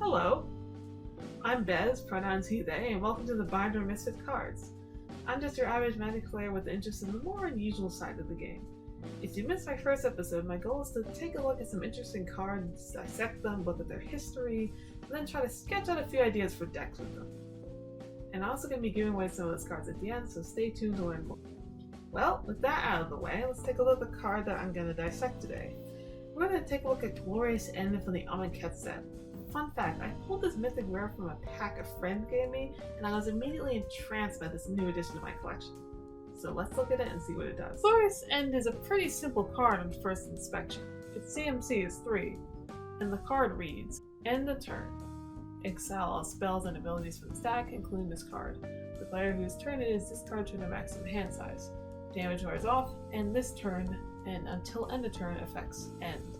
Hello, I'm Bez, pronouns he, they, and welcome to the Binder of Misfit cards. I'm just your average Magic player with interest in the more unusual side of the game. If you missed my first episode, my goal is to take a look at some interesting cards, dissect them, look at their history, and then try to sketch out a few ideas for decks with them. And I'm also going to be giving away some of those cards at the end, so stay tuned to learn more. Well, with that out of the way, let's take a look at the card that I'm going to dissect today. We're going to take a look at Glorious End from the Amonkhet set. Fun fact, I pulled this mythic rare from a pack a friend gave me, and I was immediately entranced by this new addition to my collection. So let's look at it and see what it does. Glorious End is a pretty simple card on first inspection. Its CMC is 3, and the card reads, End a turn. Exile all spells and abilities from the stack, including this card. The player whose turn it is discard to the maximum hand size. Damage wears off, and this turn, and until end of turn effects end.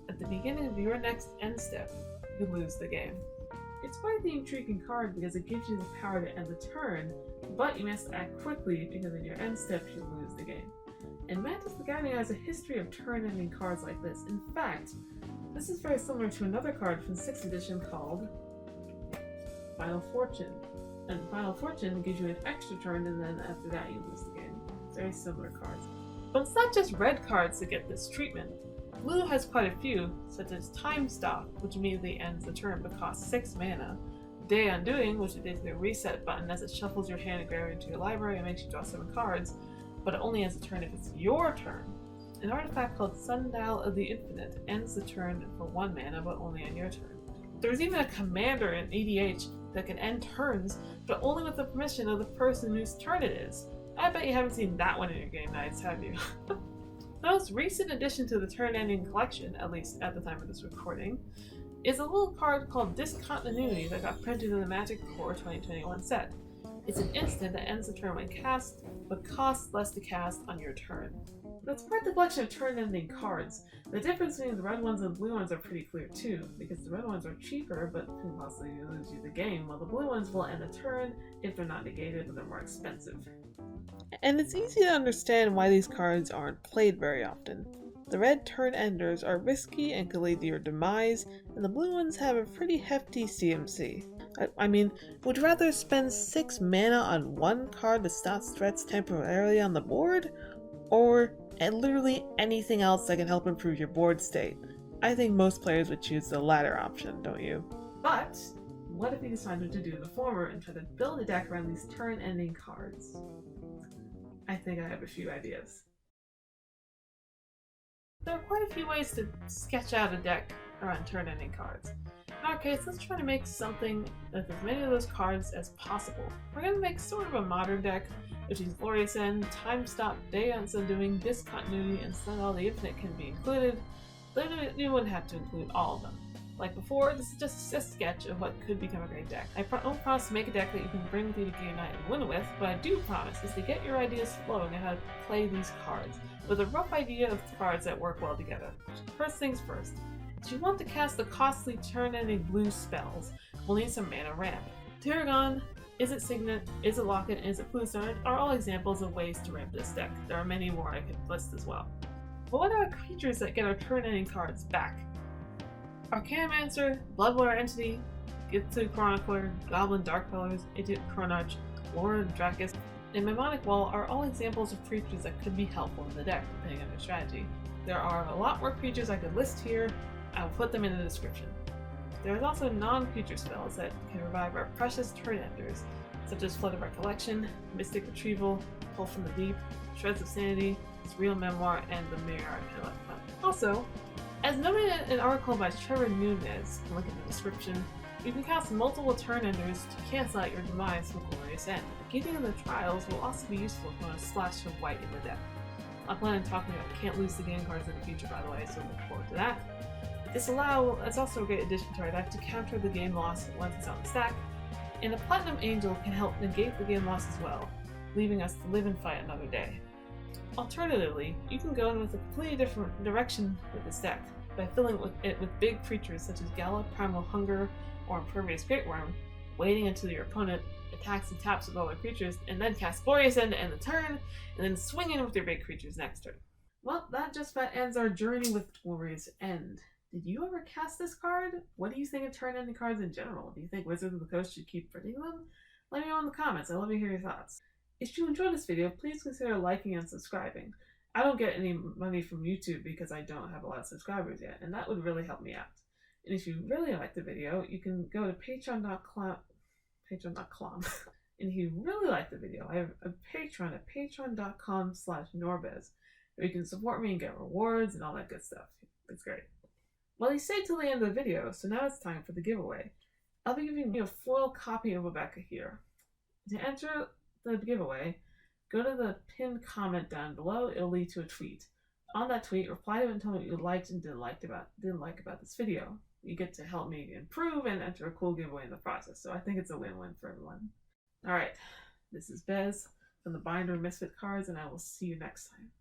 At the beginning of your next end step, you lose the game. It's quite the intriguing card because it gives you the power to end the turn, but you must act quickly because in your end step you lose the game. And Mantis the Guardian has a history of turn-ending cards like this. In fact, this is very similar to another card from 6th edition called Final Fortune. And Final Fortune gives you an extra turn and then after that you lose the game. Very similar cards. But it's not just red cards that get this treatment. Blue has quite a few, such as Time Stop, which immediately ends the turn but costs 6 mana, Day Undoing, which is basically a reset button as it shuffles your hand and graveyard into your library and makes you draw 7 cards, but it only ends the turn if it's your turn. An artifact called Sundial of the Infinite ends the turn for 1 mana but only on your turn. There's even a commander in EDH that can end turns, but only with the permission of the person whose turn it is. I bet you haven't seen that one in your game nights, have you? The most recent addition to the turn-ending collection, at least at the time of this recording, is a little card called Discontinuity that got printed in the Magic Core 2021 set. It's an instant that ends the turn when cast, but costs less to cast on your turn. That's part of the collection of turn-ending cards. The difference between the red ones and the blue ones are pretty clear too, because the red ones are cheaper but can possibly lose you the game, while the blue ones will end a turn if they're not negated but they're more expensive. And it's easy to understand why these cards aren't played very often. The red turn enders are risky and could lead to your demise, and the blue ones have a pretty hefty CMC. I mean, would you rather spend 6 mana on one card to stop threats temporarily on the board? Or literally anything else that can help improve your board state? I think most players would choose the latter option, don't you? But what if you decided to do the former and try to build a deck around these turn-ending cards? I think I have a few ideas. There are quite a few ways to sketch out a deck around turn-ending cards. In our case, let's try to make something with as many of those cards as possible. We're going to make sort of a modern deck, which is Glorious End, Time Stop, Day Undoing, Discontinuity, and Sundial of the Infinite can be included, but you wouldn't have to include all of them. Like before, this is just a sketch of what could become a great deck. I don't promise to make a deck that you can bring with you to game night and win with, but I do promise is to get your ideas flowing on how to play these cards, with a rough idea of cards that work well together. First things first, if you want to cast the costly turn-ending blue spells, we'll need some mana ramp. Tarragon, Izzet Signet, Izzet Locket, and Izzet Bluestone are all examples of ways to ramp this deck. There are many more I could list as well. But what are creatures that get our turn-ending cards back? Archaeomancer, Bloodwater Entity, Ghitu Chronicler, Goblin Darkpillars, Izzet Chronarch, Warden Drakkis, and Mnemonic Wall are all examples of creatures that could be helpful in the deck, depending on your strategy. There are a lot more creatures I could list here. I will put them in the description. There is also non-creature spells that can revive our precious turn enders, such as Flood of Recollection, Mystic Retrieval, Pull from the Deep, Shreds of Sanity, Surreal Memoir, and the Mirror Arcana. Also, as noted in an article by Trevor Nunez, link in the description, you can cast multiple turn enders to cancel out your demise with Glorious End. Getting in the trials will also be useful if you want to splash some white in the deck. I plan on talking about can't lose the game cards in the future, by the way, so look forward to that. It's also a great addition to our deck to counter the game loss once it's on the stack, and a Platinum Angel can help negate the game loss as well, leaving us to live and fight another day. Alternatively, you can go in with a completely different direction with this deck, by filling it with big creatures such as Gala, Primal Hunger, or Impervious Great Worm, waiting until your opponent attacks and taps with all their creatures, and then cast Glorious End to end the turn, and then swing in with your big creatures next turn. Well, that just about ends our journey with Glorious End. Did you ever cast this card? What do you think of turn-in cards in general? Do you think Wizards of the Coast should keep printing them? Let me know in the comments. I'd love to hear your thoughts. If you enjoyed this video, please consider liking and subscribing. I don't get any money from YouTube because I don't have a lot of subscribers yet, and that would really help me out. And if you really like the video, you can go to patreon.com. And if you really like the video, I have a Patreon at patreon.com/Norbez, where you can support me and get rewards and all that good stuff. It's great. Well, you stayed till the end of the video, so now it's time for the giveaway. I'll be giving you a foil copy of Rebecca here. To enter the giveaway, go to the pinned comment down below. It'll lead to a tweet. On that tweet, reply to it and tell me what you liked and didn't like about this video. You get to help me improve and enter a cool giveaway in the process, so I think it's a win-win for everyone. Alright, this is Bez from the Binder of Misfit Cards, and I will see you next time.